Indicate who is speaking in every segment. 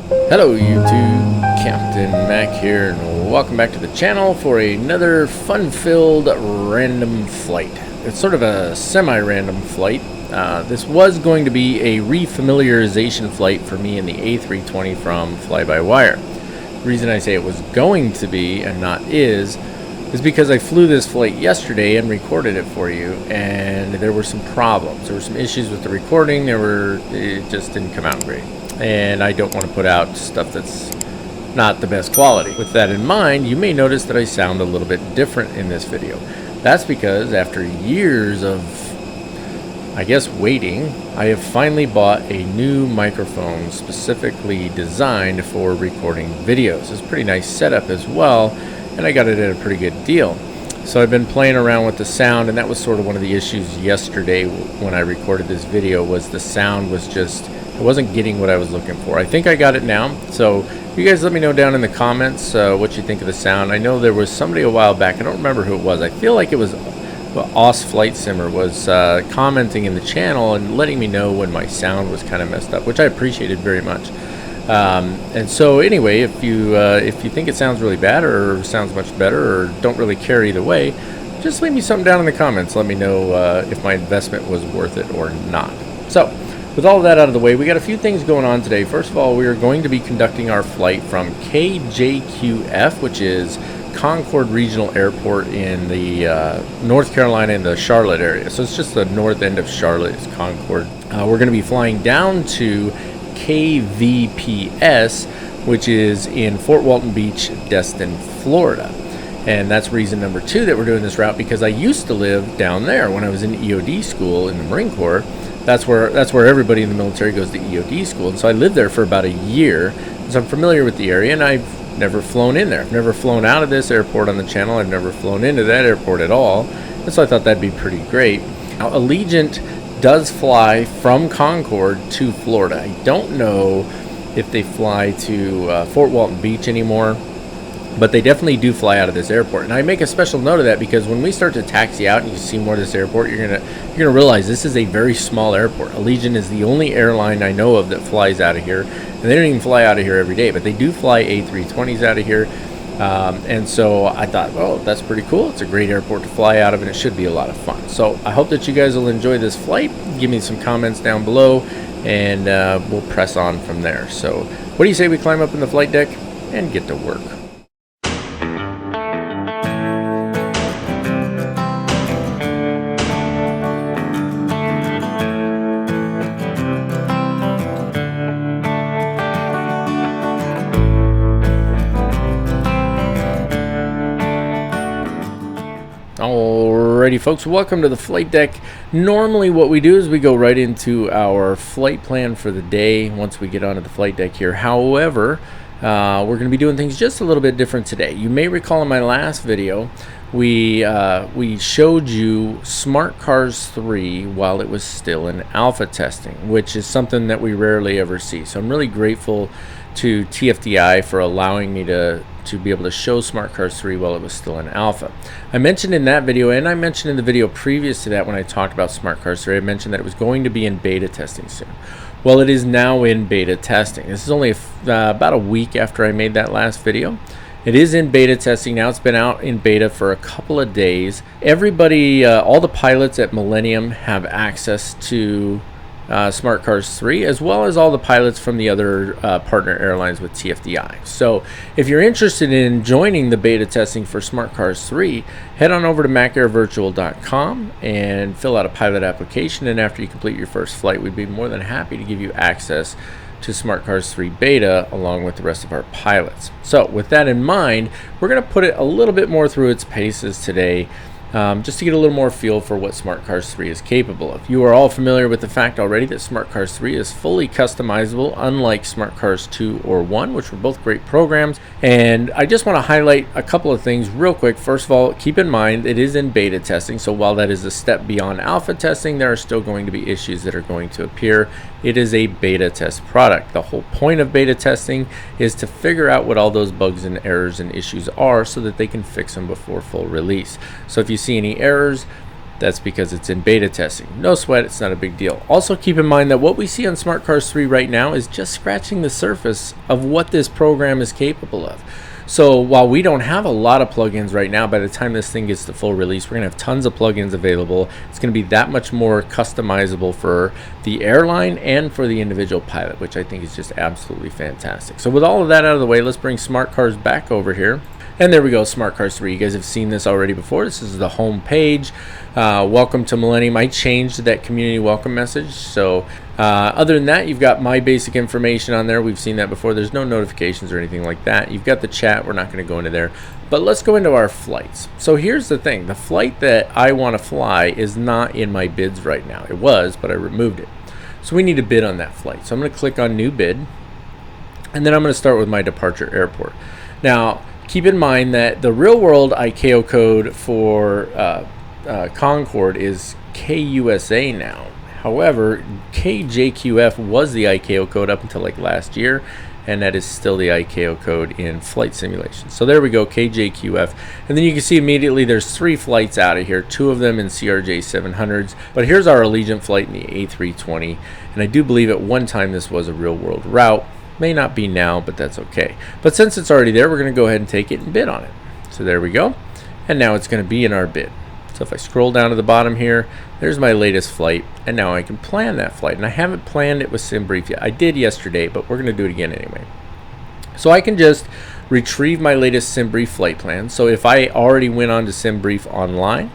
Speaker 1: Hello YouTube, Captain Mac here, and welcome back to the channel for another fun-filled random flight. It's sort of a semi-random flight. This was going to be a refamiliarization flight for me in the A320 from fly-by-wire. The reason I say it was going to be and not is because I flew this flight yesterday and recorded it for you, and there were some problems. There were some issues with the recording. It just didn't come out great. And I don't want to put out stuff that's not the best quality. With that in mind, you may notice that I sound a little bit different in this video. That's because after years of, I guess, waiting, I have finally bought a new microphone specifically designed for recording videos. It's a pretty nice setup as well, and I got it at a pretty good deal. So I've been playing around with the sound, and that was sort of one of the issues yesterday when I recorded this video, was the sound was just, I wasn't getting what I was looking for. I think I got it now. So you guys let me know down in the comments what you think of the sound. I know there was somebody a while back, I don't remember who it was. I feel like it was Oz Flight Simmer was commenting in the channel and letting me know when my sound was kind of messed up, which I appreciated very much. And so anyway, if you think it sounds really bad or sounds much better or don't really care either way, just leave me something down in the comments. Let me know if my investment was worth it or not. So with all of that out of the way, we got a few things going on today. First of all, we are going to be conducting our flight from KJQF, which is Concord Regional Airport in the North Carolina in the Charlotte area. So it's just the north end of Charlotte is Concord. We're going to be flying down to KVPS, which is in Fort Walton Beach, Destin, Florida. And that's reason number two that we're doing this route, because I used to live down there when I was in EOD school in the Marine Corps. That's where everybody in the military goes to EOD school. And so I lived there for about a year. So I'm familiar with the area, and I've never flown in there. I've never flown out of this airport on the channel. I've never flown into that airport at all. And so I thought that'd be pretty great. Now, Allegiant does fly from Concord to Florida. I don't know if they fly to Fort Walton Beach anymore, but they definitely do fly out of this airport. And I make a special note of that because when we start to taxi out and you see more of this airport, you're gonna realize this is a very small airport. Allegiant is the only airline I know of that flies out of here, and they don't even fly out of here every day, but they do fly A320s out of here. And so I thought, well, that's pretty cool. It's a great airport to fly out of, and it should be a lot of fun. So I hope that you guys will enjoy this flight. Give me some comments down below, and we'll press on from there. So what do you say we climb up in the flight deck and get to work? Alrighty folks, welcome to the flight deck. Normally what we do is we go right into our flight plan for the day once we get onto the flight deck here. However, we're going to be doing things just a little bit different today. You may recall in my last video we showed you SmartCARS 3 while it was still in alpha testing, which is something that we rarely ever see. So I'm really grateful to TFDI for allowing me to be able to show SmartCARS 3 while it was still in alpha. I mentioned in that video, and I mentioned in the video previous to that when I talked about SmartCARS 3, I mentioned that it was going to be in beta testing soon. Well, it is now in beta testing. This is only about a week after I made that last video. It is in beta testing now. It's been out in beta for a couple of days. Everybody, all the pilots at Millennium have access to SmartCARS 3, as well as all the pilots from the other partner airlines with TFDI. So if you're interested in joining the beta testing for SmartCARS 3, head on over to macairvirtual.com and fill out a pilot application, and after you complete your first flight, we'd be more than happy to give you access to SmartCARS 3 Beta along with the rest of our pilots. So with that in mind, we're going to put it a little bit more through its paces today, just to get a little more feel for what SmartCARS 3 is capable of. You are all familiar with the fact already that SmartCARS 3 is fully customizable, unlike SmartCARS 2 or 1, which were both great programs. And I just want to highlight a couple of things real quick. First of all, keep in mind it is in beta testing, so while that is a step beyond alpha testing, there are still going to be issues that are going to appear. It is a beta test product. The whole point of beta testing is to figure out what all those bugs and errors and issues are so that they can fix them before full release. So if you see any errors, That's because it's in beta testing. No sweat, it's not a big deal. Also keep in mind that what we see on SmartCARS 3 right now is just scratching the surface of what this program is capable of. So while we don't have a lot of plugins right now, by the time this thing gets to full release, we're going to have tons of plugins available. It's going to be that much more customizable for the airline and for the individual pilot, which I think is just absolutely fantastic. So with all of that out of the way, let's bring SmartCARS back over here. And there we go, SmartCARS 3. You guys have seen this already before. This is the home page. Welcome to Millennium. I changed that community welcome message. So other than that, you've got my basic information on there. We've seen that before. There's no notifications or anything like that. You've got the chat. We're not going to go into there. But let's go into our flights. So here's the thing. The flight that I want to fly is not in my bids right now. It was, but I removed it. So we need to bid on that flight. So I'm going to click on New Bid. And then I'm going to start with my departure airport. Now, keep in mind that the real world ICAO code for Concorde is KUSA now. However, KJQF was the ICAO code up until like last year, and that is still the ICAO code in flight simulation. So there we go, KJQF. And then you can see immediately there's 3 flights out of here, 2 of them in CRJ 700s. But here's our Allegiant flight in the A320, and I do believe at one time this was a real world route. May not be now, but that's okay. But since it's already there, we're going to go ahead and take it and bid on it. So there we go. And now it's going to be in our bid. So if I scroll down to the bottom here, there's my latest flight. And now I can plan that flight. And I haven't planned it with SimBrief yet. I did yesterday, but we're going to do it again anyway. So I can just retrieve my latest SimBrief flight plan. So if I already went on to SimBrief online,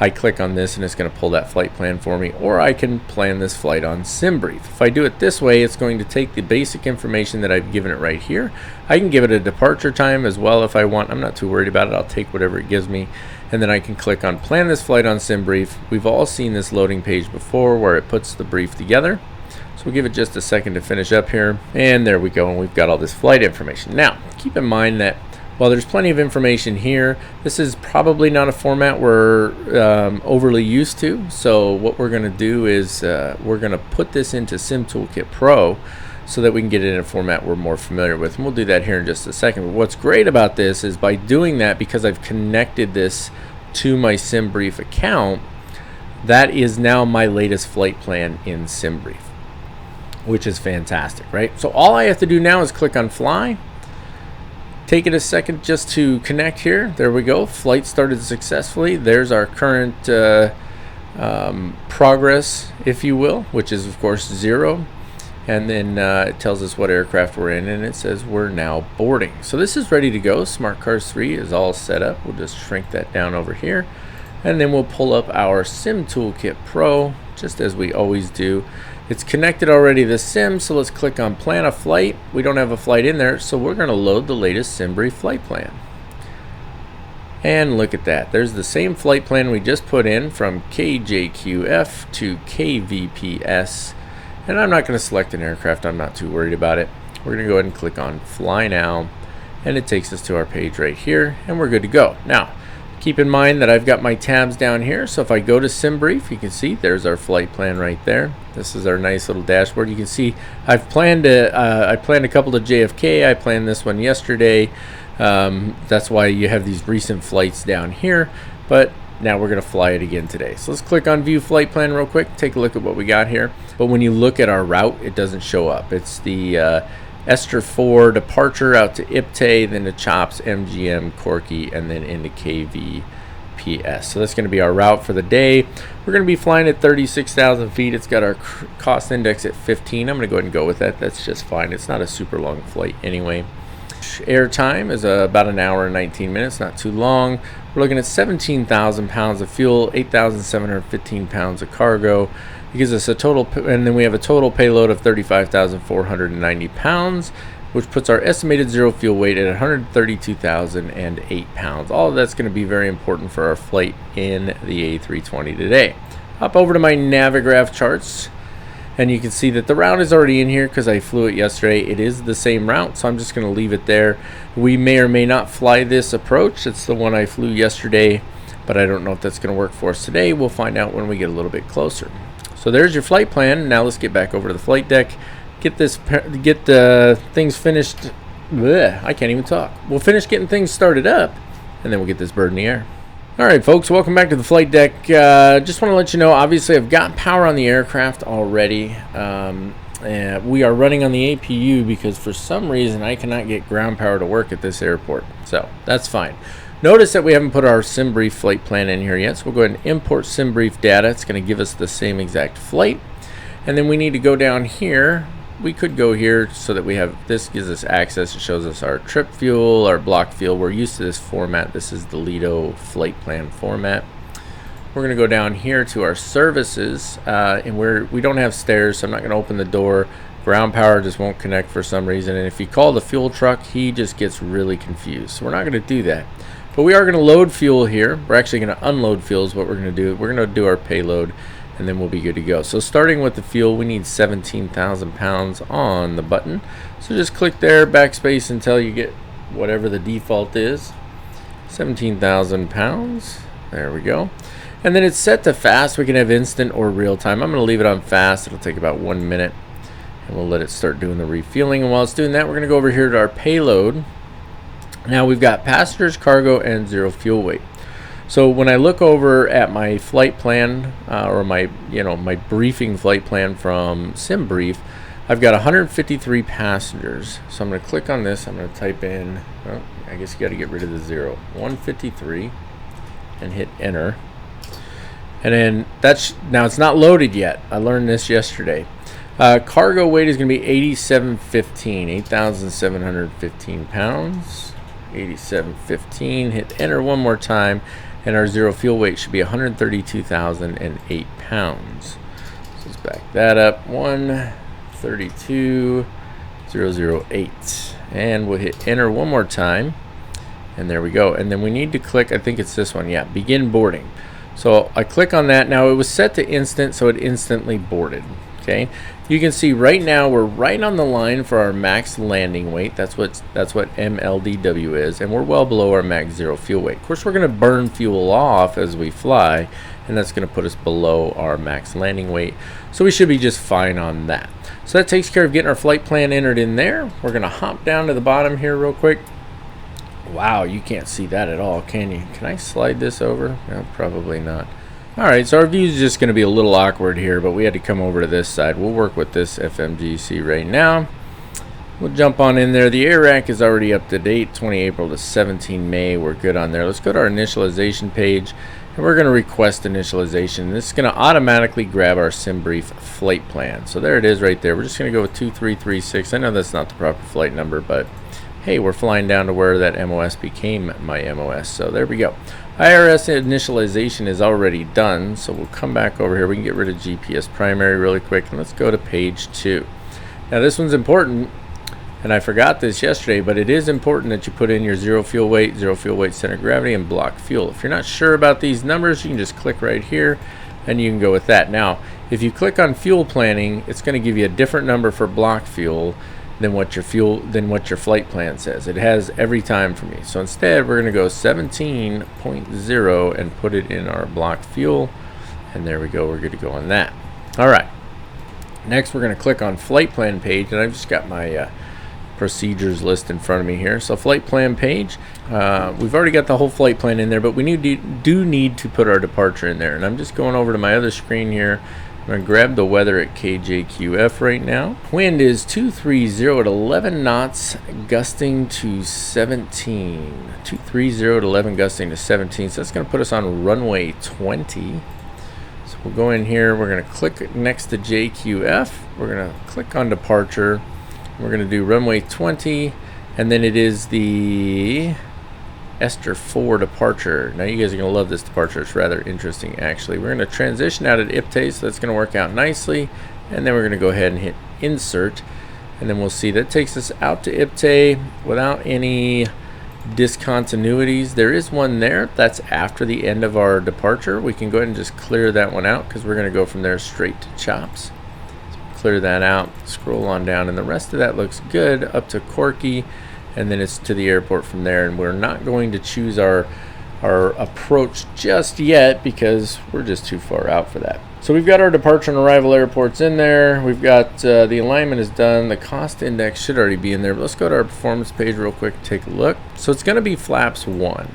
Speaker 1: I click on this and it's going to pull that flight plan for me, or I can plan this flight on SimBrief. If I do it this way, it's going to take the basic information that I've given it right here. I can give it a departure time as well if I want. I'm not too worried about it. I'll take whatever it gives me, and then I can click on plan this flight on SimBrief. We've all seen this loading page before where it puts the brief together. So we'll give it just a second to finish up here, and there we go, and we've got all this flight information. Now, keep in mind that while there's plenty of information here, this is probably not a format we're overly used to. So what we're going to do is we're going to put this into SimToolkit Pro so that we can get it in a format we're more familiar with. And we'll do that here in just a second. But what's great about this is by doing that, because I've connected this to my SimBrief account, that is now my latest flight plan in SimBrief, which is fantastic, right? So all I have to do now is click on Fly. Take it a second just to connect here. There we go. Flight started successfully. There's our current progress, if you will, which is of course 0. And then it tells us what aircraft we're in, and it says we're now boarding. So this is ready to go. SmartCARS 3 is all set up. We'll just shrink that down over here, and then we'll pull up our SimToolkit Pro, just as we always do. It's connected already to the sim, so let's click on plan a flight. We don't have a flight in there, so we're going to load the latest SimBrief flight plan. And look at that. There's the same flight plan we just put in from KJQF to KVPS. And I'm not going to select an aircraft. I'm not too worried about it. We're going to go ahead and click on Fly Now, and it takes us to our page right here, and we're good to go. Now, keep in mind that I've got my tabs down here, so if I go to SimBrief, you can see there's our flight plan right there. This is our nice little dashboard. You can see I've planned I planned a couple of JFK. I planned this one yesterday. That's why you have these recent flights down here, but now we're going to fly it again today. So let's click on View Flight Plan real quick, take a look at what we got here. But when you look at our route, it doesn't show up. It's the Ester 4 departure out to IPTE, then to CHOPS, MGM, Corky, and then into KVPS. So that's going to be our route for the day. We're going to be flying at 36,000 feet. It's got our cost index at 15. I'm going to go ahead and go with that. That's just fine. It's not a super long flight anyway. Air time is about an hour and 19 minutes, not too long. We're looking at 17,000 pounds of fuel, 8,715 pounds of cargo. It gives us a total, and then we have a total payload of 35,490 pounds, which puts our estimated zero fuel weight at 132,008 pounds. All of that's going to be very important for our flight in the A320 today. Hop over to my Navigraph charts, and you can see that the route is already in here because I flew it yesterday. It is the same route, so I'm just going to leave it there. We may or may not fly this approach. It's the one I flew yesterday, but I don't know if that's going to work for us today. We'll find out when we get a little bit closer. So there's your flight plan. Now let's get back over to the flight deck. Get the things finished. Blech, I can't even talk. We'll finish getting things started up, and then we'll get this bird in the air. Alright folks, welcome back to the flight deck. Just want to let you know, obviously I've got power on the aircraft already. We are running on the APU because for some reason I cannot get ground power to work at this airport. So that's fine. Notice that we haven't put our SimBrief flight plan in here yet, so we'll go ahead and import SimBrief data. It's going to give us the same exact flight. And then we need to go down here. We could go here so that we have, this gives us access. It shows us our trip fuel, our block fuel. We're used to this format. This is the Lido flight plan format. We're going to go down here to our services, and we don't have stairs, so I'm not going to open the door. Ground power just won't connect for some reason, and if you call the fuel truck, he just gets really confused. So we're not going to do that. But we are going to load fuel here. We're actually going to unload fuel is what we're going to do. We're going to do our payload, and then we'll be good to go. So starting with the fuel, we need 17,000 pounds on the button. So just click there, backspace until you get whatever the default is. 17,000 pounds. There we go. And then it's set to fast. We can have instant or real time. I'm going to leave it on fast. It'll take about 1 minute, and we'll let it start doing the refueling. And while it's doing that, we're going to go over here to our payload. Now we've got passengers, cargo, and zero fuel weight. So when I look over at my flight plan, or my briefing flight plan from SimBrief, I've got 153 passengers. So I'm going to click on this. I'm going to type in, well, I guess you got to get rid of the 0, 153, and hit enter. And then now it's not loaded yet. I learned this yesterday. Cargo weight is going to be 8,715 pounds. 8,715. Hit enter one more time. And our zero fuel weight should be 132,008 pounds. So let's back that up. 132,008. And we'll hit enter one more time. And there we go. And then we need to click, I think it's this one, yeah, begin boarding. So I click on that. Now it was set to instant, so it instantly boarded. Okay, you can see right now we're right on the line for our max landing weight. That's what MLDW is, and we're well below our max zero fuel weight. Of course, we're going to burn fuel off as we fly, and that's going to put us below our max landing weight. So we should be just fine on that. So that takes care of getting our flight plan entered in there. We're going to hop down to the bottom here real quick. Wow, you can't see that at all, can you? Can I slide this over? No, probably not. Alright, so our view is just going to be a little awkward here, but we had to come over to this side. We'll work with this FMGC right now. We'll jump on in there. The air rack is already up to date, 20 April to 17 May. We're good on there. Let's go to our initialization page, and we're going to request initialization. This is going to automatically grab our SimBrief flight plan. So there it is right there. We're just going to go with 2336. I know that's not the proper flight number, but hey, we're flying down to where that MOS became my MOS. So there we go. IRS initialization is already done, so we'll come back over here. We can get rid of GPS primary really quick, and let's go to page 2. Now this one's important, and I forgot this yesterday, but it is important that you put in your zero fuel weight center of gravity, and block fuel. If you're not sure about these numbers, you can just click right here, and you can go with that. Now, if you click on fuel planning, it's going to give you a different number for block fuel than what your flight plan says. It has every time for me. So instead we're going to go 17.0 and put it in our block fuel, and there we go. We're good to go on that. All right, next we're going to click on flight plan page, and I've just got my procedures list in front of me here. So flight plan page, we've already got the whole flight plan in there, but we do need to put our departure in there, and I'm just going over to my other screen here. I'm going to grab the weather at KJQF right now. Wind is 230 at 11 knots, gusting to 17. 230 at 11, gusting to 17. So that's going to put us on runway 20. So we'll go in here. We're going to click next to JQF. We're going to click on departure. We're going to do runway 20, and then it is the Esther 4 departure. Now you guys are going to love this departure. It's rather interesting actually. We're going to transition out at IPTE, so that's going to work out nicely, and then we're going to go ahead and hit insert, and then we'll see that takes us out to IPTE without any discontinuities. There is one there that's after the end of our departure. We can go ahead and just clear that one out because we're going to go from there straight to CHOPS. So clear that out, scroll on down, and the rest of that looks good up to Corky, and then it's to the airport from there. And we're not going to choose our approach just yet because we're just too far out for that. So we've got our departure and arrival airports in there. We've got the alignment is done. The cost index should already be in there, but let's go to our performance page real quick and take a look. So it's going to be flaps 1.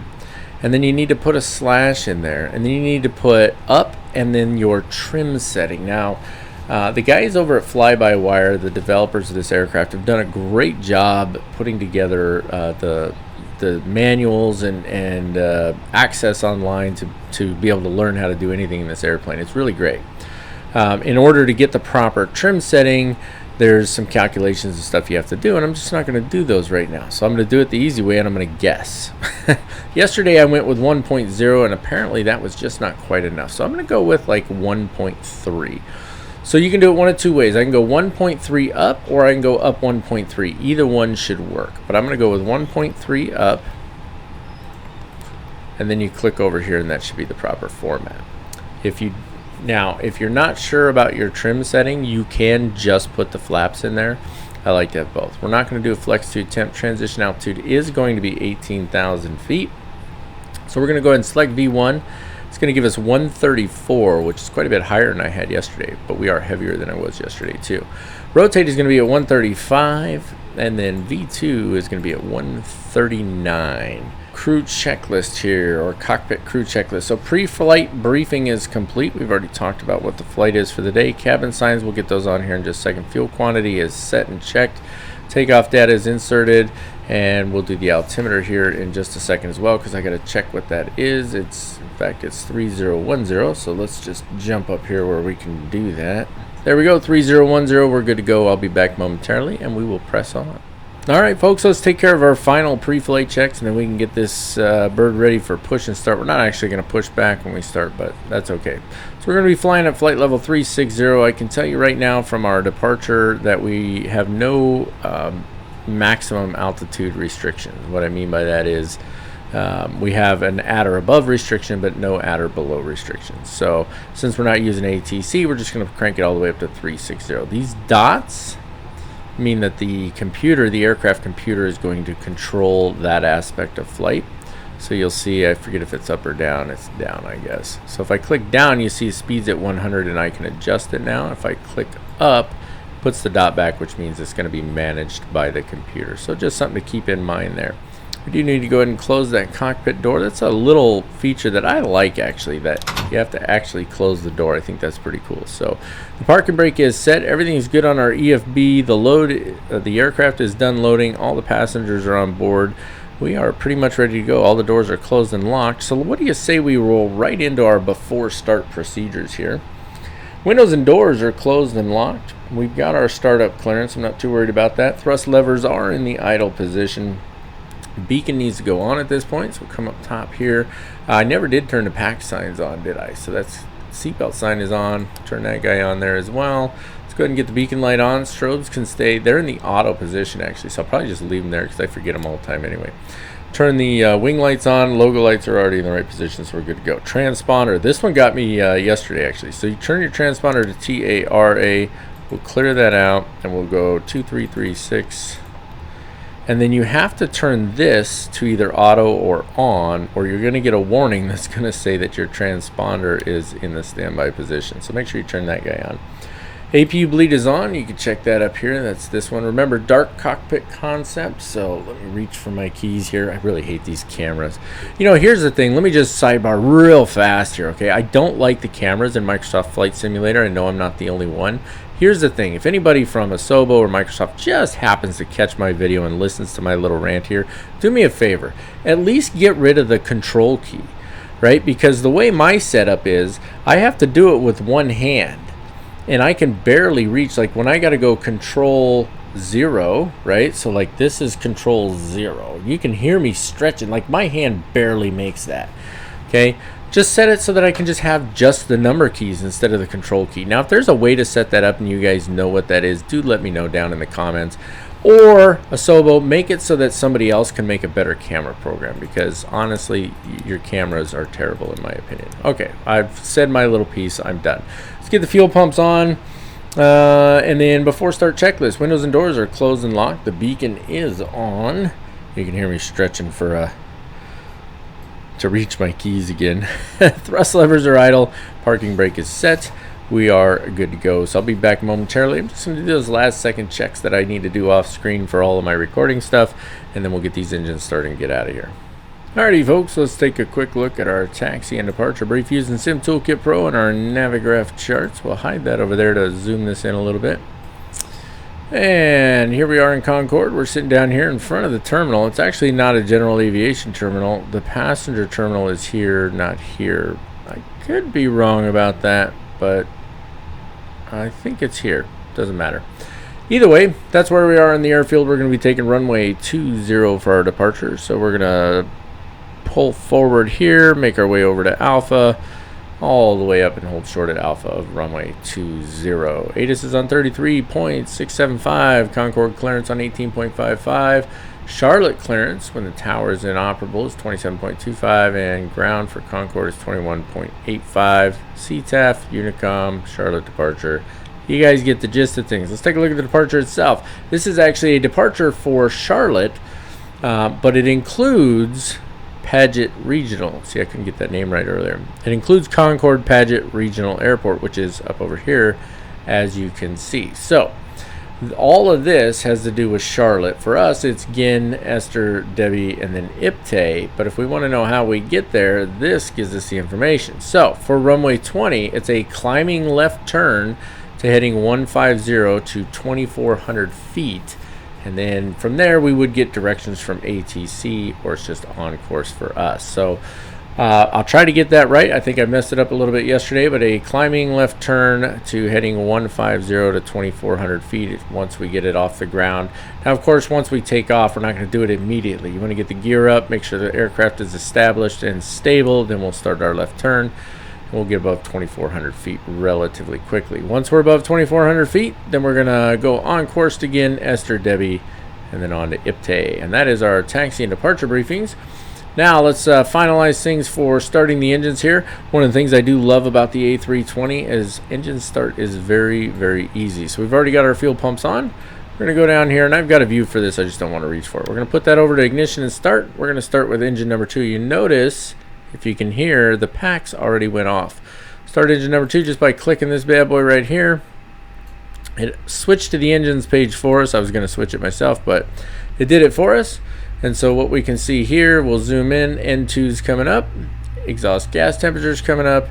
Speaker 1: and then you need to put a slash in there, and then you need to put up and then your trim setting. Now the guys over at Fly-by-Wire, the developers of this aircraft, have done a great job putting together the manuals and access online to be able to learn how to do anything in this airplane. It's really great. In order to get the proper trim setting, there's some calculations and stuff you have to do, and I'm just not going to do those right now. So I'm going to do it the easy way, and I'm going to guess. Yesterday I went with 1.0, and apparently that was just not quite enough. So I'm going to go with like 1.3. So you can do it one of two ways. I can go 1.3 up, or I can go up 1.3. Either one should work. But I'm going to go with 1.3 up, and then you click over here, and that should be the proper format. If you're not sure about your trim setting, you can just put the flaps in there. I like to have both. We're not going to do a flex to temp. Transition altitude is going to be 18,000 feet. So we're going to go ahead and select V1. It's going to give us 134, which is quite a bit higher than I had yesterday, but we are heavier than I was yesterday too. Rotate is going to be at 135, and then V2 is going to be at 139. Crew checklist here, or cockpit crew checklist. So pre-flight briefing is complete. We've already talked about what the flight is for the day. Cabin signs, we'll get those on here in just a second. Fuel quantity is set and checked. Takeoff data is inserted, and we'll do the altimeter here in just a second as well, because I got to check what that is. In fact, it's 3010, so let's just jump up here where we can do that. There we go, 3010, we're good to go. I'll be back momentarily, and we will press on. All right, folks, let's take care of our final pre-flight checks, and then we can get this bird ready for push and start. We're not actually going to push back when we start, but that's okay. So we're going to be flying at flight level 360. I can tell you right now from our departure that we have no maximum altitude restrictions. What I mean by that is we have an at or above restriction, but no at or below restrictions. So since we're not using ATC, we're just going to crank it all the way up to 360. These dots mean that the computer, the aircraft computer, is going to control that aspect of flight. So you'll see, I forget if it's up or down. It's down, I guess. So if I click down, you see speed's at 100, and I can adjust it now. If I click up, it puts the dot back, which means it's going to be managed by the computer. So just something to keep in mind there. We do need to go ahead and close that cockpit door. That's a little feature that I like, actually, that you have to actually close the door. I think that's pretty cool. So the parking brake is set. Everything is good on our EFB. The load, the aircraft is done loading. All the passengers are on board. We are pretty much ready to go. All the doors are closed and locked. So what do you say we roll right into our before start procedures here? Windows and doors are closed and locked. We've got our startup clearance. I'm not too worried about that. Thrust levers are in the idle position. Beacon needs to go on at this point, so we'll come up top here. I never did turn the pack signs on, did I? So that's seatbelt sign is on. Turn that guy on there as well. Let's go ahead and get the beacon light on. Strobes can stay. They're in the auto position, actually, so I'll probably just leave them there because I forget them all the time anyway. Turn the wing lights on. Logo lights are already in the right position, so we're good to go. Transponder. This one got me yesterday, actually. So you turn your transponder to TARA. We'll clear that out, and we'll go 2336. And then you have to turn this to either auto or on, or you're going to get a warning that's going to say that your transponder is in the standby position. So make sure you turn that guy on. APU bleed is on. You can check that up here. That's this one. Remember, dark cockpit concept. So let me reach for my keys here. I really hate these cameras. You know, here's the thing. Let me just sidebar real fast here, okay? I don't like the cameras in Microsoft Flight Simulator. I know I'm not the only one. Here's the thing. If anybody from Asobo or Microsoft just happens to catch my video and listens to my little rant here, do me a favor. At least get rid of the control key, right? Because the way my setup is, I have to do it with one hand. And I can barely reach, like when I got to go control 0, right? So like this is control 0. You can hear me stretching, like my hand barely makes that, okay? Just set it so that I can just have just the number keys instead of the control key. Now, if there's a way to set that up and you guys know what that is, do let me know down in the comments. Or, Asobo, make it so that somebody else can make a better camera program, because honestly, your cameras are terrible in my opinion. Okay, I've said my little piece. I'm done. Let's get the fuel pumps on. And then before start checklist, windows and doors are closed and locked. The beacon is on. You can hear me stretching for to reach my keys again. Thrust levers are idle. Parking brake is set. We are good to go. So I'll be back momentarily. I'm just going to do those last second checks that I need to do off screen for all of my recording stuff, and then we'll get these engines started and get out of here. Alrighty folks, let's take a quick look at our taxi and departure brief using Sim Toolkit Pro and our Navigraph charts. We'll hide that over there to zoom this in a little bit. And here we are in Concord. We're sitting down here in front of the terminal. It's actually not a general aviation terminal. The passenger terminal is here, not here. I could be wrong about that, but I think it's here. Doesn't matter. Either way, that's where we are in the airfield. We're going to be taking runway 20 for our departure. So we're going to pull forward here, make our way over to Alpha, all the way up and hold short at Alpha of runway 20. ATIS is on 33.675, Concord clearance on 18.55, Charlotte clearance when the tower is inoperable is 27.25, and ground for Concord is 21.85. CTAF, Unicom, Charlotte departure. You guys get the gist of things. Let's take a look at the departure itself. This is actually a departure for Charlotte, but it includes Paget Regional. See, I couldn't get that name right earlier. It includes Concord Paget Regional Airport, which is up over here, as you can see. So all of this has to do with Charlotte. For us, it's Gin, Esther, Debbie, and then IPTE. But if we want to know how we get there, this gives us the information. So for runway 20, it's a climbing left turn to heading 150 to 2,400 feet. And then from there, we would get directions from ATC, or it's just on course for us. So I'll try to get that right. I think I messed it up a little bit yesterday, but a climbing left turn to heading 150 to 2,400 feet once we get it off the ground. Now, of course, once we take off, we're not going to do it immediately. You want to get the gear up, make sure the aircraft is established and stable, then we'll start our left turn. We'll get above 2,400 feet relatively quickly. Once we're above 2,400 feet, then we're going to go on course to Gin, Esther, Debbie, and then on to IPTE. And that is our taxi and departure briefings. Now let's finalize things for starting the engines here. One of the things I do love about the A320 is engine start is very, very easy. So we've already got our fuel pumps on. We're going to go down here, and I've got a view for this. I just don't want to reach for it. We're going to put that over to ignition and start. We're going to start with engine number 2. You notice, if you can hear, the packs already went off. Start engine number 2 just by clicking this bad boy right here. It switched to the engines page for us. I was going to switch it myself, but it did it for us. And so what we can see here, we'll zoom in, N2's coming up, exhaust gas temperature's coming up,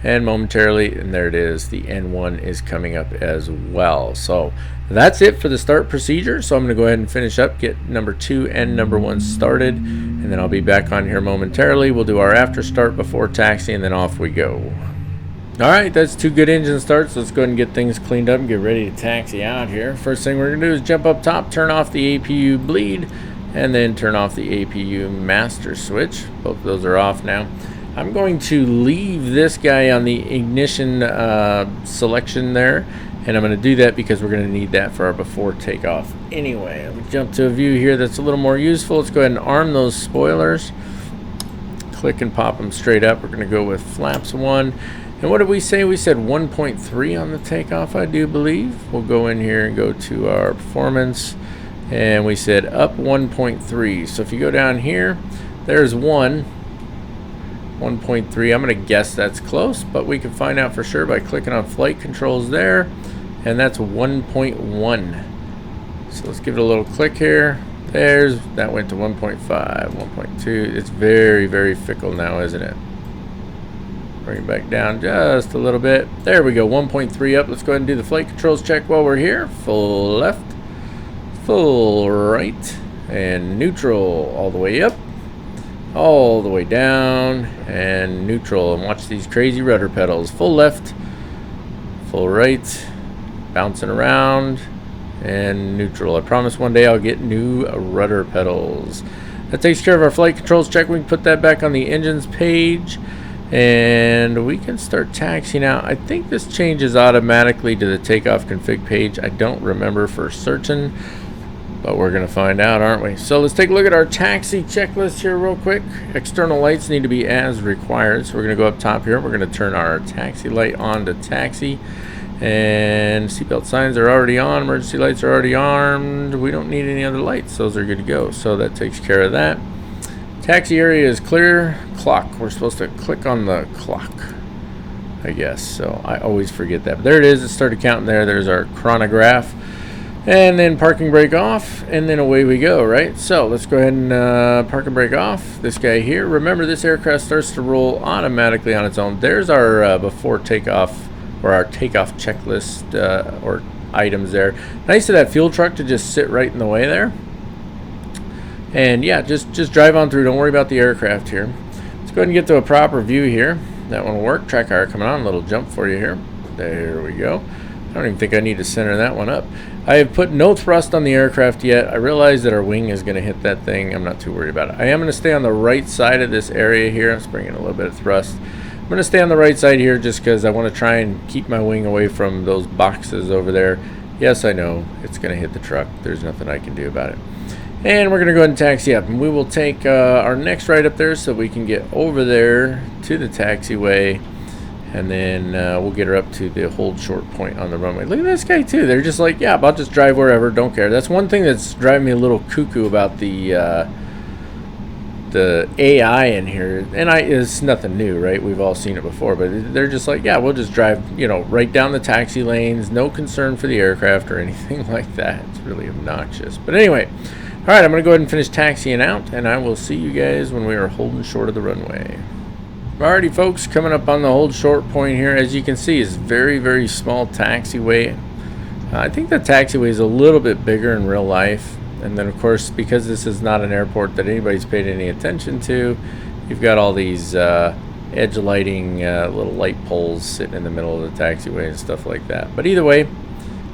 Speaker 1: and momentarily, and there it is, the N1 is coming up as well. So that's it for the start procedure. So I'm going to go ahead and finish up, get number 2 and number 1 started, and then I'll be back on here momentarily. We'll do our after start before taxi, and then off we go. Alright, that's 2 good engine starts. Let's go ahead and get things cleaned up and get ready to taxi out here. First thing we're going to do is jump up top, turn off the APU bleed, and then turn off the APU master switch. Both of those are off now. I'm going to leave this guy on the ignition selection there, and I'm going to do that because we're going to need that for our before takeoff anyway. I'll jump to a view here that's a little more useful. Let's go ahead and arm those spoilers. Click and pop them straight up. We're going to go with flaps 1. And what did we say? We said 1.3 on the takeoff, I do believe. We'll go in here and go to our performance, and we said up 1.3. So if you go down here, there's 1.3. I'm going to guess that's close, but we can find out for sure by clicking on flight controls there, and that's 1.1. So let's give it a little click here. That went to 1.5, 1.2. It's very, very fickle now, isn't it? Bring it back down just a little bit. There we go, 1.3 up. Let's go ahead and do the flight controls check while we're here. Full left, full right, and neutral all the way up, all the way down, and neutral. And watch these crazy rudder pedals. Full left, full right, bouncing around, and neutral. I promise one day I'll get new rudder pedals. That takes care of our flight controls check. We can put that back on the engines page, and we can start taxiing out. I think this changes automatically to the takeoff config page. I don't remember for certain, but we're going to find out, aren't we? So let's take a look at our taxi checklist here real quick. External lights need to be as required. So we're going to go up top here. We're going to turn our taxi light on to taxi. And seatbelt signs are already on. Emergency lights are already armed. We don't need any other lights. Those are good to go. So that takes care of that. Taxi area is clear. Clock. We're supposed to click on the clock, I guess. So I always forget that. But there it is. It started counting there. There's our chronograph. And then parking brake off, and then away we go, right? So let's go ahead and park and brake off. This guy here. Remember, this aircraft starts to roll automatically on its own. There's our before takeoff, or our takeoff checklist or items there. Nice of that fuel truck to just sit right in the way there. And yeah, just drive on through. Don't worry about the aircraft here. Let's go ahead and get to a proper view here. That one will work. Track hire coming on. A little jump for you here. There we go. I don't even think I need to center that one up. I have put no thrust on the aircraft yet. I realize that our wing is going to hit that thing. I'm not too worried about it. I am going to stay on the right side of this area here. Let's bring in a little bit of thrust. I'm going to stay on the right side here just because I want to try and keep my wing away from those boxes over there. Yes, I know it's going to hit the truck. There's nothing I can do about it. And we're going to go ahead and taxi up. And we will take our next ride up there so we can get over there to the taxiway. And then we'll get her up to the hold short point on the runway. Look at this guy too. They're just like, yeah, I'll just drive wherever. Don't care. That's one thing that's driving me a little cuckoo about the AI in here. And it's nothing new, right? We've all seen it before. But they're just like, yeah, we'll just drive, you know, right down the taxi lanes. No concern for the aircraft or anything like that. It's really obnoxious. But anyway, all right, I'm going to go ahead and finish taxiing out. And I will see you guys when we are holding short of the runway. Alrighty folks, coming up on the hold short point here. As you can see, it's very, very small taxiway. I think the taxiway is a little bit bigger in real life. And then of course, because this is not an airport that anybody's paid any attention to, you've got all these edge lighting little light poles sitting in the middle of the taxiway and stuff like that. But either way,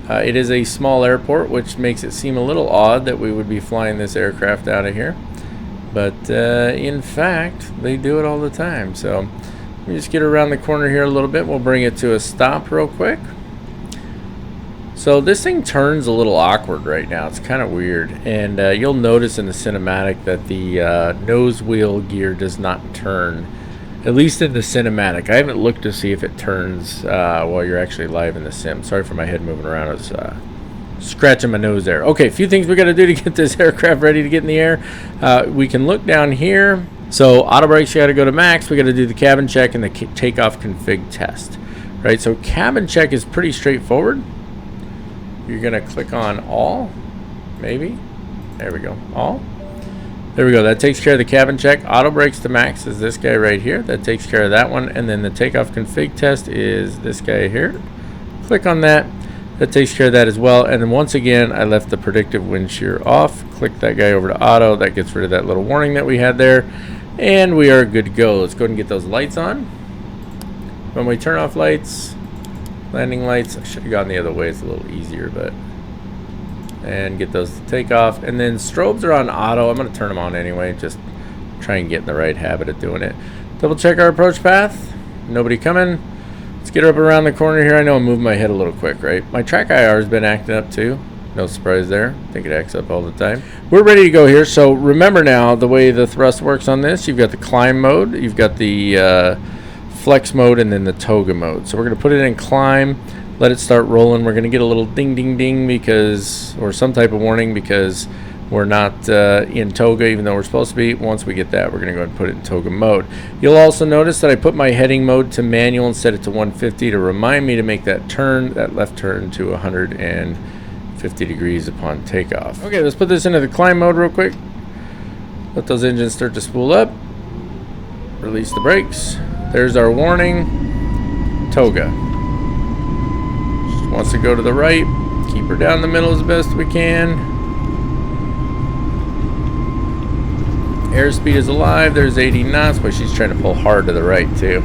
Speaker 1: it is a small airport, which makes it seem a little odd that we would be flying this aircraft out of here. But in fact, they do it all the time. So let me just get around the corner here a little bit. We'll bring it to a stop real quick. So this thing turns a little awkward right now. It's kind of weird. And you'll notice in the cinematic that the nose wheel gear does not turn. At least in the cinematic. I haven't looked to see if it turns while you're actually live in the sim. Sorry for my head moving around. I was scratching my nose there. Okay, a few things we got to do to get this aircraft ready to get in the air. We can look down here. So auto brakes, you got to go to max. We got to do the cabin check and the takeoff config test, right? So cabin check is pretty straightforward. You're gonna click on all, maybe. There we go, all. There we go. That takes care of the cabin check. Auto brakes to max is this guy right here. That takes care of that one. And then the takeoff config test is this guy here. Click on that. That takes care of that as well. And then once again, I left the predictive wind shear off. Click that guy over to auto. That gets rid of that little warning that we had there. And we are good to go. Let's go ahead and get those lights on. When we turn off lights, landing lights, I should have gone the other way. It's a little easier, but. And get those to take off. And then strobes are on auto. I'm going to turn them on anyway. Just try and get in the right habit of doing it. Double check our approach path. Nobody coming. Let's get her up around the corner here. I know I'm moving my head a little quick, right? My track IR has been acting up too. No surprise there. I think it acts up all the time. We're ready to go here. So remember now the way the thrust works on this. You've got the climb mode. You've got the flex mode and then the toga mode. So we're going to put it in climb. Let it start rolling. We're going to get a little ding ding ding because, or some type of warning because we're not in toga even though we're supposed to be. Once we get that, we're going to go ahead and put it in toga mode. You'll also notice that I put my heading mode to manual and set it to 150 to remind me to make that turn, that left turn to 150 degrees upon takeoff. Okay, let's put this into the climb mode real quick. Let those engines start to spool up. Release the brakes. There's our warning. Toga. Wants to go to the right, keep her down the middle as best we can. Airspeed is alive. There's 80 knots, but she's trying to pull hard to the right too.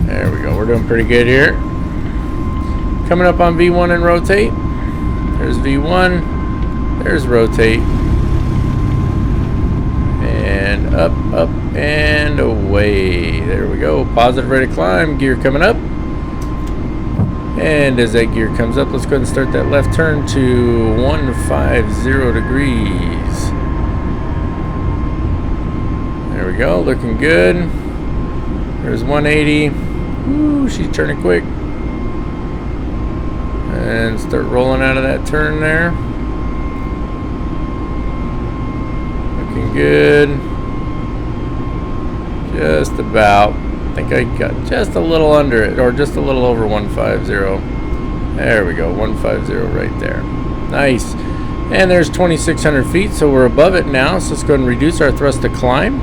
Speaker 1: There we go. We're doing pretty good here. Coming up on V1 and rotate. There's V1. There's rotate. And up, up, and away. There we go. Positive rate of climb. Gear coming up. And as that gear comes up, let's go ahead and start that left turn to 150 degrees. There we go, looking good. There's 180. Ooh, she's turning quick. And start rolling out of that turn there. Looking good. Just about. I think I got just a little under it, or just a little over 150. There we go, 150 right there. Nice. And there's 2,600 feet, so we're above it now. So let's go ahead and reduce our thrust to climb.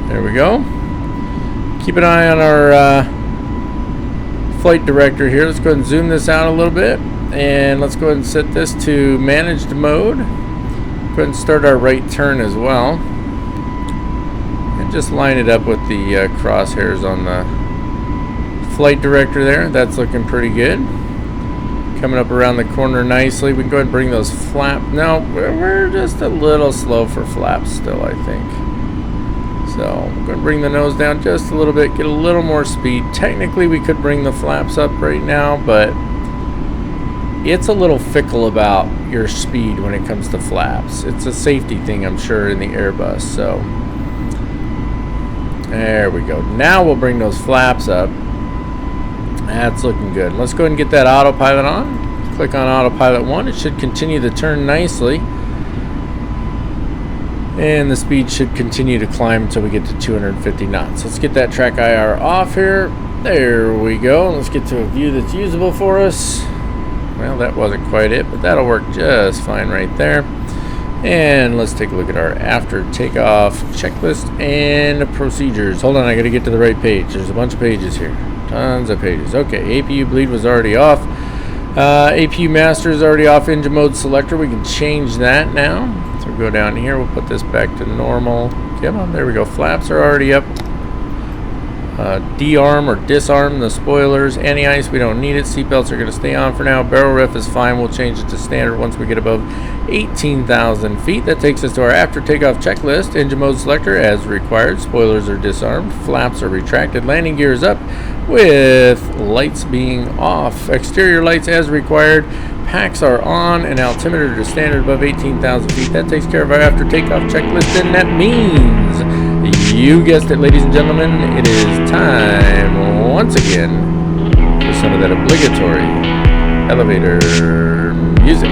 Speaker 1: There we go. Keep an eye on our flight director here. Let's go ahead and zoom this out a little bit. And let's go ahead and set this to managed mode. Go ahead and start our right turn as well. And just line it up with the crosshairs on the flight director there. That's looking pretty good. Coming up around the corner nicely. We can go ahead and bring those flaps. No, we're just a little slow for flaps still, I think. So I'm going to bring the nose down just a little bit, get a little more speed. Technically, we could bring the flaps up right now, but it's a little fickle about your speed when it comes to flaps. It's a safety thing, I'm sure, in the Airbus. So there we go. Now we'll bring those flaps up. That's looking good. Let's go ahead and get that autopilot on. Click on autopilot 1. It should continue to turn nicely. And the speed should continue to climb until we get to 250 knots. Let's get that track IR off here. There we go. Let's get to a view that's usable for us. Well, that wasn't quite it, but that'll work just fine right there. And let's take a look at our after takeoff checklist and procedures. Hold on, I got to get to the right page. There's a bunch of pages here. Tons of pages. Okay, APU bleed was already off. APU master is already off. Engine mode selector. We can change that now. So we'll go down here. We'll put this back to normal. Come on, there we go. Flaps are already up. De-arm or disarm the spoilers. Anti-ice, we don't need it. Seatbelts are going to stay on for now. Barrel ref is fine. We'll change it to standard once we get above 18,000 feet. That takes us to our after takeoff checklist. Engine mode selector as required. Spoilers are disarmed. Flaps are retracted. Landing gear is up with lights being off. Exterior lights as required. Packs are on and altimeter to standard above 18,000 feet. That takes care of our after takeoff checklist, and that means, you guessed it, ladies and gentlemen, it is time once again for some of that obligatory elevator music.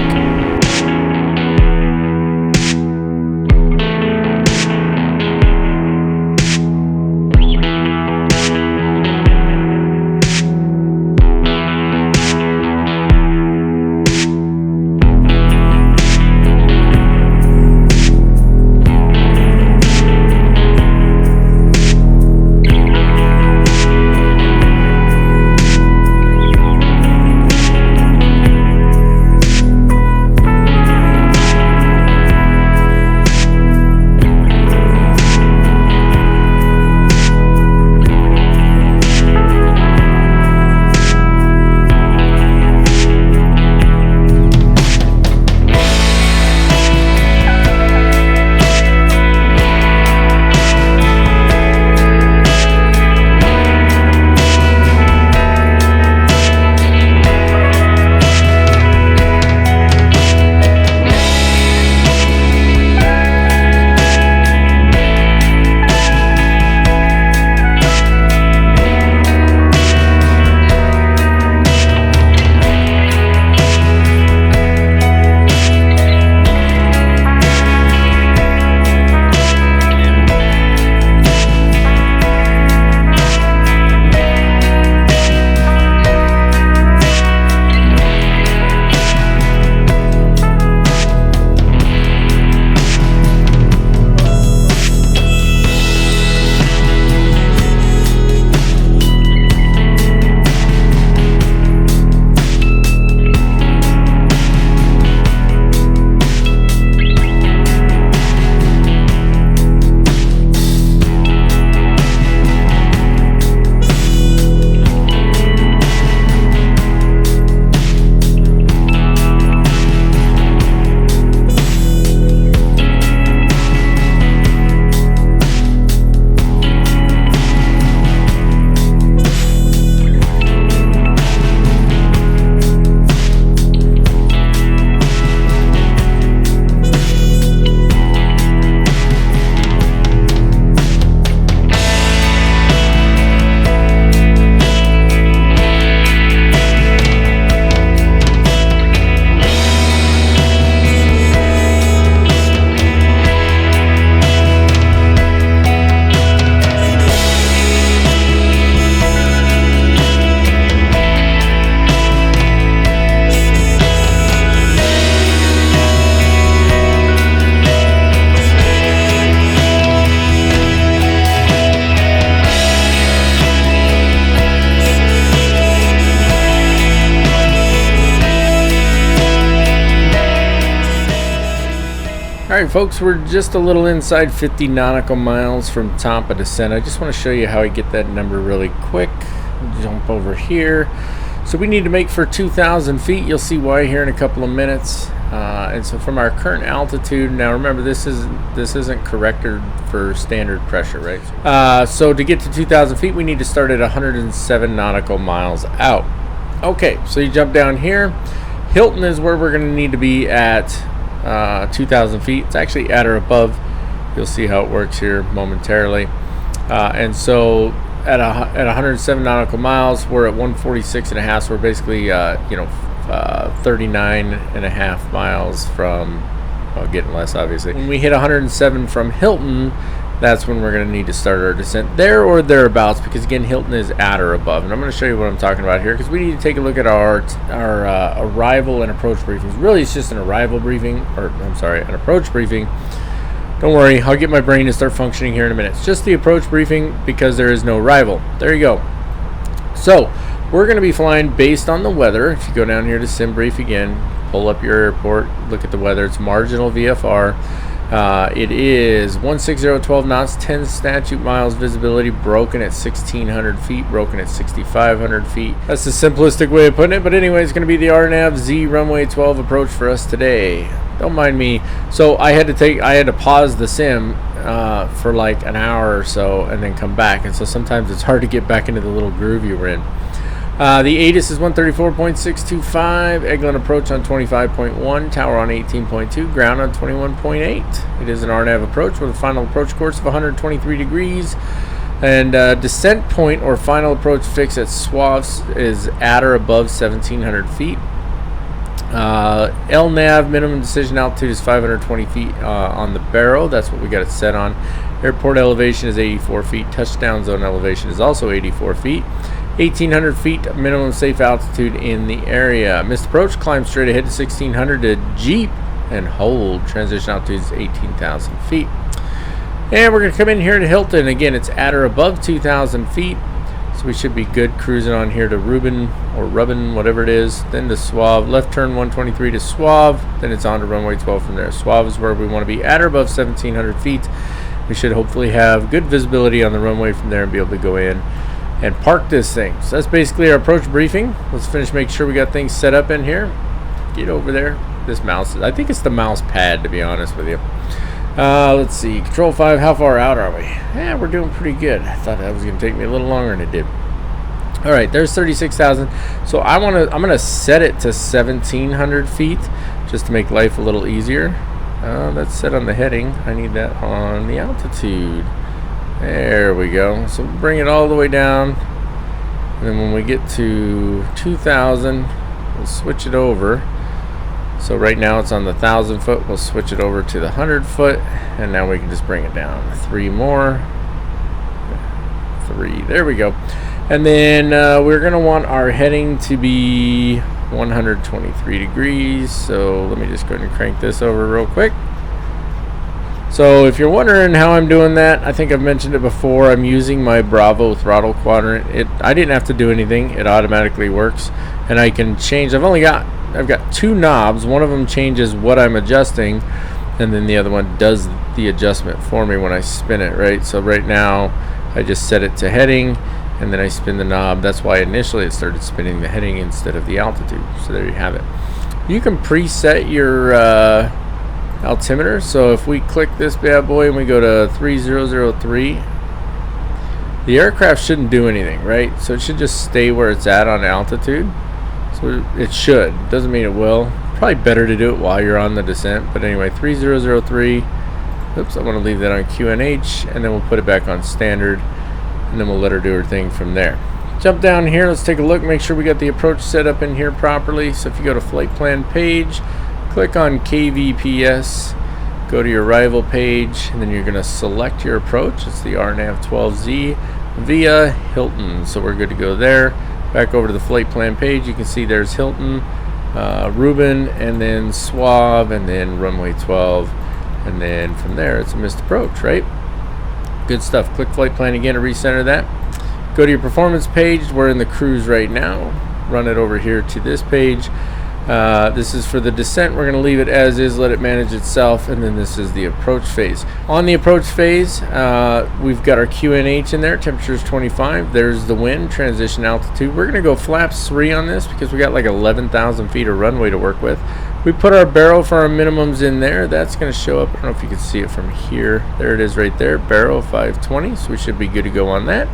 Speaker 1: Alright folks, we're just a little inside 50 nautical miles from top of descent. I just want to show you how I get that number really quick. Jump over here. So we need to make for 2,000 feet. You'll see why here in a couple of minutes. And so from our current altitude, now remember this isn't corrected for standard pressure, right? So to get to 2,000 feet, we need to start at 107 nautical miles out. Okay, so you jump down here. Hilton is where we're going to need to be at 2,000 feet. It's actually at or above. You'll see how it works here momentarily. And so at 107 nautical miles, we're at 146.5. So we're basically 39.5 miles from, well, getting less obviously. When we hit 107 from Hilton, that's when we're going to need to start our descent there or thereabouts, because again, Hilton is at or above. And I'm going to show you what I'm talking about here, because we need to take a look at our arrival and approach briefings. Really, it's just an arrival briefing, or I'm sorry, an approach briefing. Don't worry, I'll get my brain to start functioning here in a minute. It's just the approach briefing because there is no arrival. There you go. So we're going to be flying based on the weather. If you go down here to Sim Brief again, pull up your airport, look at the weather. It's marginal VFR. It is 16012 knots, 10 statute miles, visibility broken at 1,600 feet, broken at 6,500 feet. That's the simplistic way of putting it, but anyway, it's going to be the RNAV Z runway 12 approach for us today. Don't mind me. So I had to pause the sim for like an hour or so and then come back, and so sometimes it's hard to get back into the little groove you were in. The ATIS is 134.625, Eglin approach on 25.1, tower on 18.2, ground on 21.8. It is an RNAV approach with a final approach course of 123 degrees, and descent point or final approach fix at SWAVs is at or above 1,700 feet. LNAV minimum decision altitude is 520 feet on the Barrow. That's what we got it set on. Airport elevation is 84 feet. Touchdown zone elevation is also 84 feet. 1,800 feet minimum safe altitude in the area. Missed approach, climb straight ahead to 1,600 to Jeep and hold. Transition altitude is 18,000 feet. And we're going to come in here to Hilton. Again, it's at or above 2,000 feet. So we should be good cruising on here to Rubin or Rubbin, whatever it is. Then to Suave. Left turn 123 to Suave. Then it's on to runway 12 from there. Suave is where we want to be at or above 1,700 feet. We should hopefully have good visibility on the runway from there and be able to go in and park this thing. So that's basically our approach briefing. Let's finish making sure we got things set up in here. Get over there. This mouse, I think it's the mouse pad, to be honest with you. Let's see, Control 5, how far out are we? Yeah, we're doing pretty good. I thought that was going to take me a little longer than it did. All right, there's 36,000. So I'm gonna set it to 1,700 feet just to make life a little easier. That's set on the heading. I need that on the altitude. There we go. So bring it all the way down, and then when we get to 2,000, we'll switch it over. So right now it's on the 1,000 foot. We'll switch it over to the 100 foot, and now we can just bring it down. 3 more. 3. There we go. And then we're going to want our heading to be 123 degrees. So let me just go ahead and crank this over real quick. So if you're wondering how I'm doing that, I think I've mentioned it before. I'm using my Bravo throttle quadrant. I didn't have to do anything. It automatically works, and I can change. I've got 2 knobs. One of them changes what I'm adjusting, and then the other one does the adjustment for me when I spin it, right? So right now I just set it to heading, and then I spin the knob. That's why initially it started spinning the heading instead of the altitude. So there you have it. You can preset your altimeter. So if we click this bad boy and we go to 3003, the aircraft shouldn't do anything, right? So it should just stay where it's at on altitude. So it should. Doesn't mean it will. Probably better to do it while you're on the descent. But anyway, 3003. Oops, I want to leave that on QNH, and then we'll put it back on standard, and then we'll let her do her thing from there. Jump down here. Let's take a look. Make sure we got the approach set up in here properly. So if you go to flight plan page, click on KVPS, go to your arrival page, and then you're going to select your approach. It's the RNAV 12Z via Hilton. So we're good to go there. Back over to the flight plan page, you can see there's Hilton, Rubin, and then Suave, and then runway 12, and then from there it's a missed approach, right? Good stuff. Click flight plan again to recenter that. Go to your performance page. We're in the cruise right now. Run it over here to this page. This is for the descent. We're going to leave it as is, let it manage itself, and then this is the approach phase. On the approach phase, we've got our QNH in there. Temperature is 25. There's the wind, transition altitude. We're going to go flaps 3 on this because we got like 11,000 feet of runway to work with. We put our barrel for our minimums in there. That's going to show up. I don't know if you can see it from here. There it is right there. Barrel 520. So we should be good to go on that.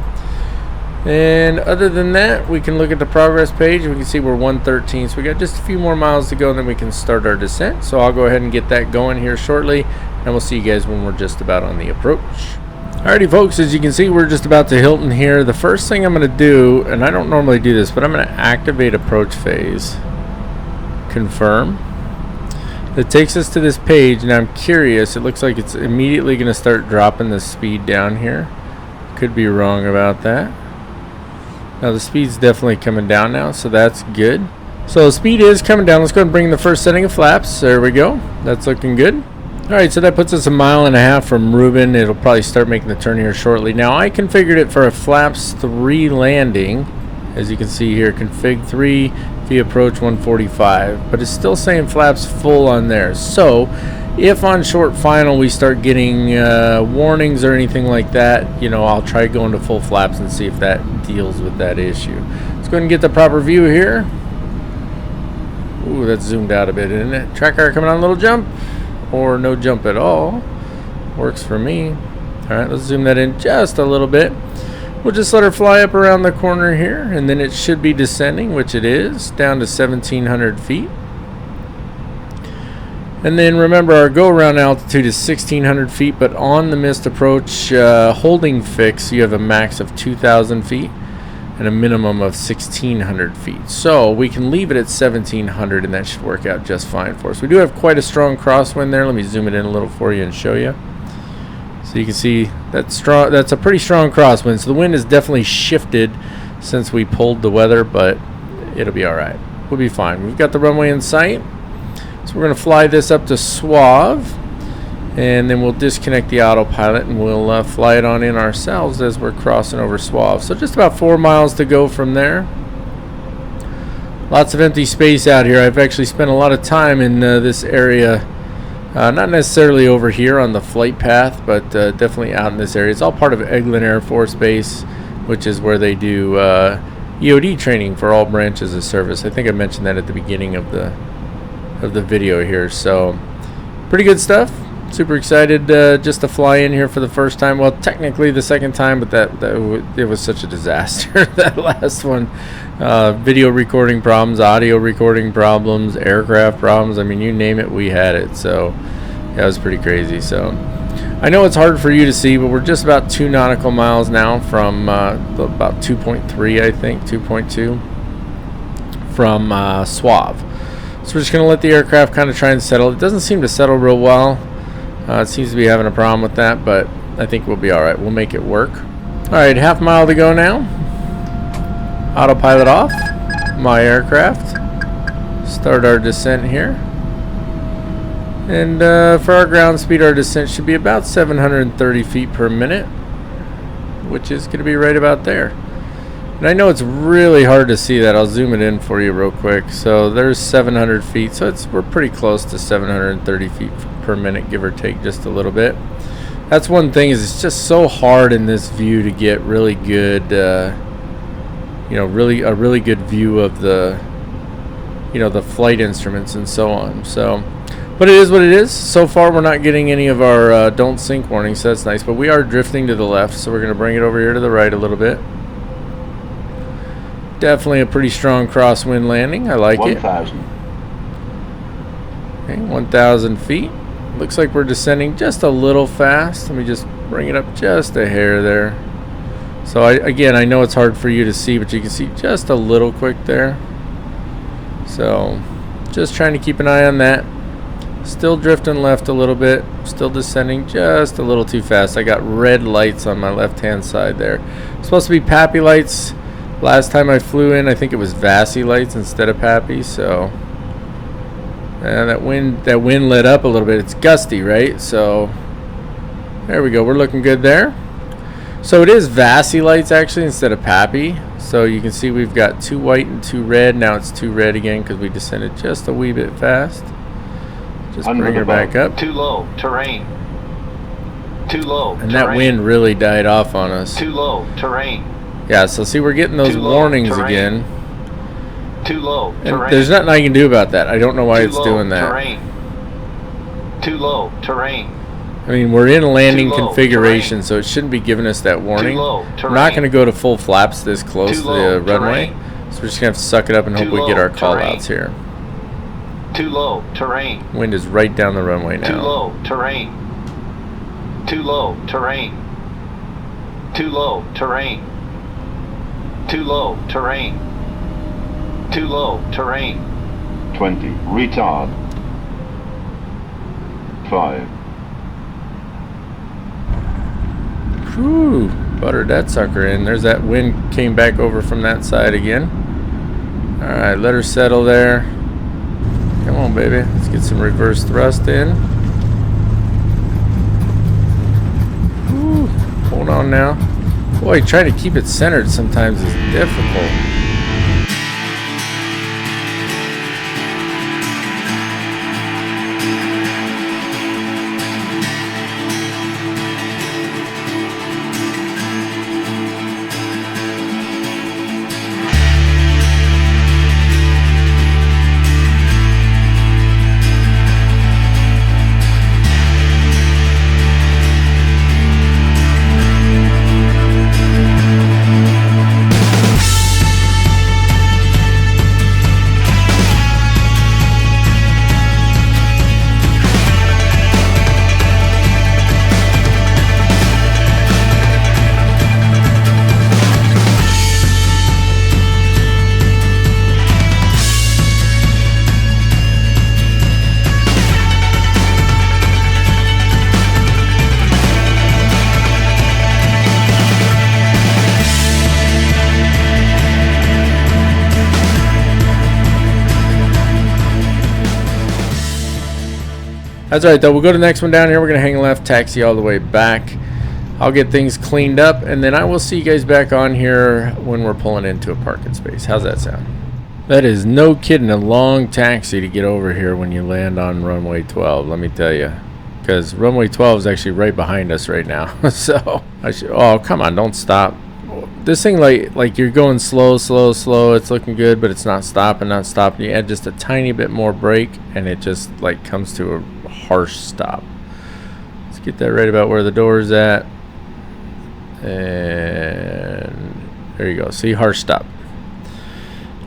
Speaker 1: And other than that, we can look at the progress page. We can see we're 113, so we got just a few more miles to go, and then we can start our descent. So I'll go ahead and get that going here shortly, and we'll see you guys when we're just about on the approach. Alrighty folks, as you can see, we're just about to Hilton here. The first thing I'm going to do, and I don't normally do this, but I'm going to activate approach phase, confirm. It takes us to this page, and I'm curious, it looks like it's immediately going to start dropping the speed down here. Could be wrong about that. Now the speed's definitely coming down now, so that's good. So the speed is coming down. Let's go ahead and bring the first setting of flaps. There we go. That's looking good. Alright, so that puts us 1.5 miles from Reuben. It'll probably start making the turn here shortly. Now I configured it for a flaps 3 landing. As you can see here, config 3 via approach 145. But it's still saying flaps full on there. So if on short final we start getting warnings or anything like that, you know, I'll try going to full flaps and see if that deals with that issue. Let's go ahead and get the proper view here. Ooh, that's zoomed out a bit, isn't it? Track car coming on a little jump, or no jump at all. Works for me. Alright, let's zoom that in just a little bit. We'll just let her fly up around the corner here, and then it should be descending, which it is, down to 1,700 feet. And then remember, our go-around altitude is 1,600 feet, but on the missed approach holding fix, you have a max of 2,000 feet and a minimum of 1,600 feet. So we can leave it at 1,700, and that should work out just fine for us. We do have quite a strong crosswind there. Let me zoom it in a little for you and show you. So you can see that's strong. That's a pretty strong crosswind. So the wind has definitely shifted since we pulled the weather, but it'll be all right. We'll be fine. We've got the runway in sight. So we're going to fly this up to Suave, and then we'll disconnect the autopilot, and we'll fly it on in ourselves as we're crossing over Suave. So just about 4 miles to go from there. Lots of empty space out here. I've actually spent a lot of time in this area, not necessarily over here on the flight path, but definitely out in this area. It's all part of Eglin Air Force Base, which is where they do EOD training for all branches of service. I think I mentioned that at the beginning of the video here. So pretty good stuff. Super excited just to fly in here for the first time. Well, technically the second time, but it was such a disaster. That last one, video recording problems, audio recording problems, aircraft problems. I mean, you name it, we had it. So yeah, it was pretty crazy. So I know it's hard for you to see, but we're just about 2 nautical miles now from about 2.3, I think 2.2 from Suave. So we're just going to let the aircraft kind of try and settle. It doesn't seem to settle real well. It seems to be having a problem with that, but I think we'll be all right. We'll make it work. All right, 1/2 mile to go now. Autopilot off. My aircraft. Start our descent here. And for our ground speed, our descent should be about 730 feet per minute, which is going to be right about there. And I know it's really hard to see that. I'll zoom it in for you real quick. So there's 700 feet. So we're pretty close to 730 feet per minute, give or take just a little bit. That's one thing, is it's just so hard in this view to get really good, you know, a really good view of the, you know, the flight instruments and so on. So, but it is what it is. So far, we're not getting any of our don't sink warnings, so that's nice. But we are drifting to the left, so we're going to bring it over here to the right a little bit. Definitely a pretty strong crosswind landing. I like 1,000. Okay, 1,000 feet. Looks like we're descending just a little fast. Let me just bring it up just a hair there. So again, I know it's hard for you to see, but you can see just a little quick there. So just trying to keep an eye on that. Still drifting left a little bit. Still descending just a little too fast. I got red lights on my left-hand side there. It's supposed to be PAPI lights. Last time I flew in, I think it was VASI lights instead of PAPI. So and that wind let up a little bit. It's gusty, right? So there we go. We're looking good there. So it is VASI lights actually instead of PAPI. So you can see we've got 2 white and 2 red. Now it's 2 red again because we descended just a wee bit fast. Just bring her back up.
Speaker 2: Too low, terrain. Too low,
Speaker 1: and that wind really died off on us.
Speaker 2: Too low, terrain.
Speaker 1: Yeah, so see, we're getting those warnings again.
Speaker 2: Too low, terrain.
Speaker 1: And there's nothing I can do about that. I don't know why it's doing that.
Speaker 2: Terrain. Too low, terrain.
Speaker 1: I mean, we're in landing configuration, so it shouldn't be giving us that warning. We're not going to go to full flaps this close to the runway, so we're just going to have to suck it up and hope we get our call-outs here.
Speaker 2: Too low, terrain.
Speaker 1: Wind is right down the runway now.
Speaker 2: Too low, terrain. Too low, terrain. Too low, terrain. Too low, terrain. Too low, terrain.
Speaker 3: 20, retard. 5.
Speaker 1: Whew, buttered that sucker in. There's that wind came back over from that side again. Alright, let her settle there. Come on, baby. Let's get some reverse thrust in. Whew, hold on now. Boy, trying to keep it centered sometimes is difficult. That's alright though, we'll go to the next one down here. We're going to hang left, taxi all the way back. I'll get things cleaned up, and then I will see you guys back on here when we're pulling into a parking space. How's that sound? That is no kidding a long taxi to get over here when you land on runway 12, let me tell you. Because runway 12 is actually right behind us right now. So, oh, come on, don't stop. This thing, like you're going slow, slow, slow. It's looking good, but it's not stopping, not stopping. You add just a tiny bit more brake, and it just like comes to a harsh stop. Let's get that right about where the door is at. And there you go. See, harsh stop.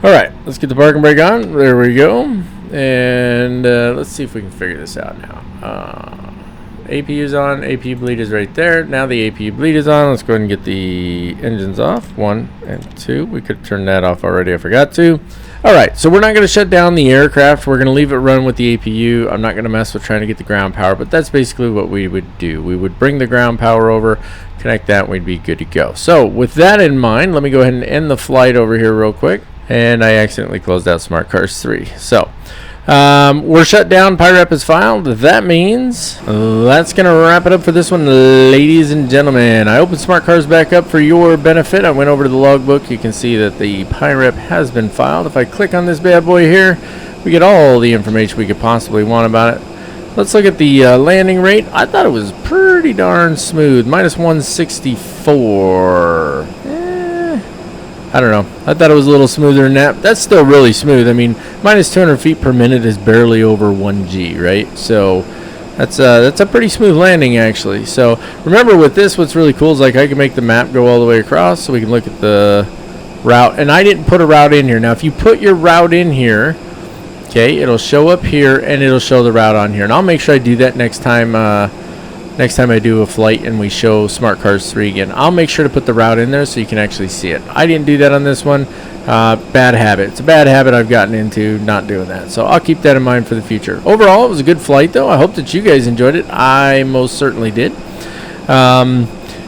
Speaker 1: All right, let's get the parking brake on. There we go. And let's see if we can figure this out now. APU is on. APU bleed is right there. Now the APU bleed is on. Let's go ahead and get the engines off. 1 and 2. We could turn that off already. I forgot to. All right, so we're not going to shut down the aircraft. We're going to leave it run with the APU. I'm not going to mess with trying to get the ground power, but that's basically what we would do. We would bring the ground power over, connect that, and we'd be good to go. So with that in mind, let me go ahead and end the flight over here real quick. And I accidentally closed out SmartCARS 3. So we're shut down. PIREP is filed. That means that's going to wrap it up for this one, ladies and gentlemen. I opened SmartCARS back up for your benefit. I went over to the logbook. You can see that the PIREP has been filed. If I click on this bad boy here, we get all the information we could possibly want about it. Let's look at the landing rate. I thought it was pretty darn smooth. Minus 164. I don't know. I thought it was a little smoother than that. That's still really smooth. I mean, minus 200 feet per minute is barely over 1G, right? So that's a pretty smooth landing, actually. So remember, with this, what's really cool is like I can make the map go all the way across, so we can look at the route. And I didn't put a route in here. Now, if you put your route in here, okay, it'll show up here and it'll show the route on here. And I'll make sure I do that next time. Next time I do a flight and we show SmartCARS 3 again, I'll make sure to put the route in there so you can actually see it. I didn't do that on this one. Bad habit. It's a bad habit I've gotten into, not doing that. So I'll keep that in mind for the future. Overall, it was a good flight, though. I hope that you guys enjoyed it. I most certainly did.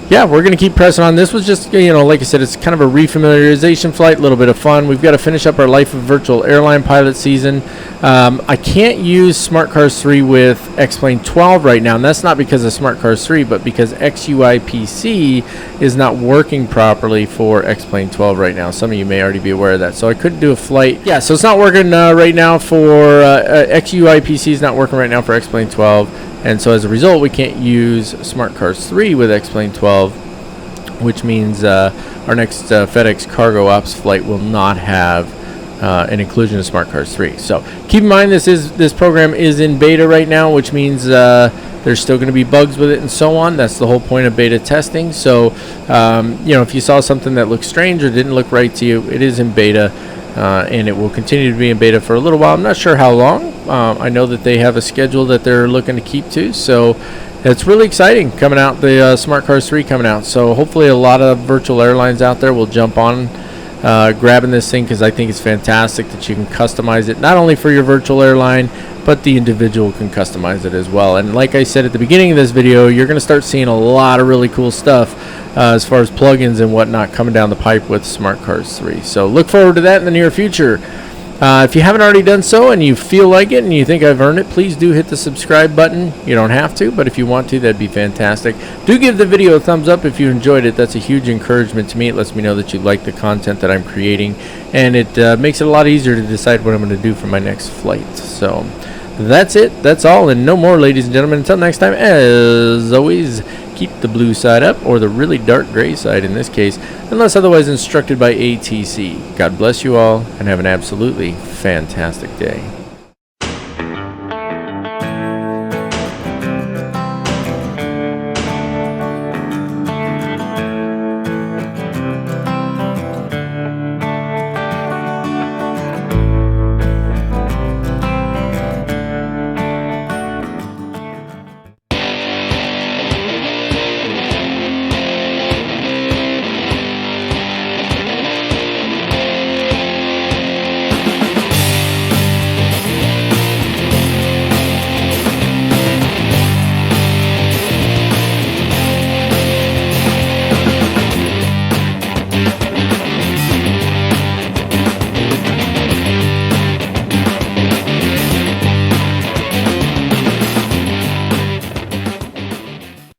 Speaker 1: yeah, we're going to keep pressing on. This was just, you know, like I said, it's kind of a refamiliarization flight, a little bit of fun. We've got to finish up our Life of Virtual Airline pilot season. I can't use SmartCARS 3 with X-Plane 12 right now, and that's not because of SmartCARS 3, but because XUIPC is not working properly for X-Plane 12 right now. Some of you may already be aware of that. So I couldn't do a flight. Yeah, so it's not working right now for XUIPC is not working right now for X-Plane 12. And so as a result, we can't use SmartCARS 3 with X-Plane 12, which means our next FedEx Cargo Ops flight will not have an inclusion of SmartCARS 3. So keep in mind this program is in beta right now, which means there's still going to be bugs with it and so on. That's the whole point of beta testing. So you know, if you saw something that looked strange or didn't look right to you, it is in beta. And it will continue to be in beta for a little while. I'm not sure how long. I know that they have a schedule that they're looking to keep to, so it's really exciting coming out, the SmartCARS 3 coming out. So hopefully a lot of virtual airlines out there will jump on grabbing this thing, because I think it's fantastic that you can customize it, not only for your virtual airline, but the individual can customize it as well. And like I said at the beginning of this video, you're going to start seeing a lot of really cool stuff as far as plugins and whatnot coming down the pipe with SmartCARS 3. So look forward to that in the near future. If you haven't already done so and you feel like it and you think I've earned it, please do hit the subscribe button. You don't have to, but if you want to, that'd be fantastic. Do give the video a thumbs up if you enjoyed it. That's a huge encouragement to me. It lets me know that you like the content that I'm creating, and it makes it a lot easier to decide what I'm going to do for my next flight. So that's it. That's all, and no more, ladies and gentlemen. Until next time, as always, keep the blue side up, or the really dark gray side in this case, unless otherwise instructed by ATC. God bless you all, and have an absolutely fantastic day.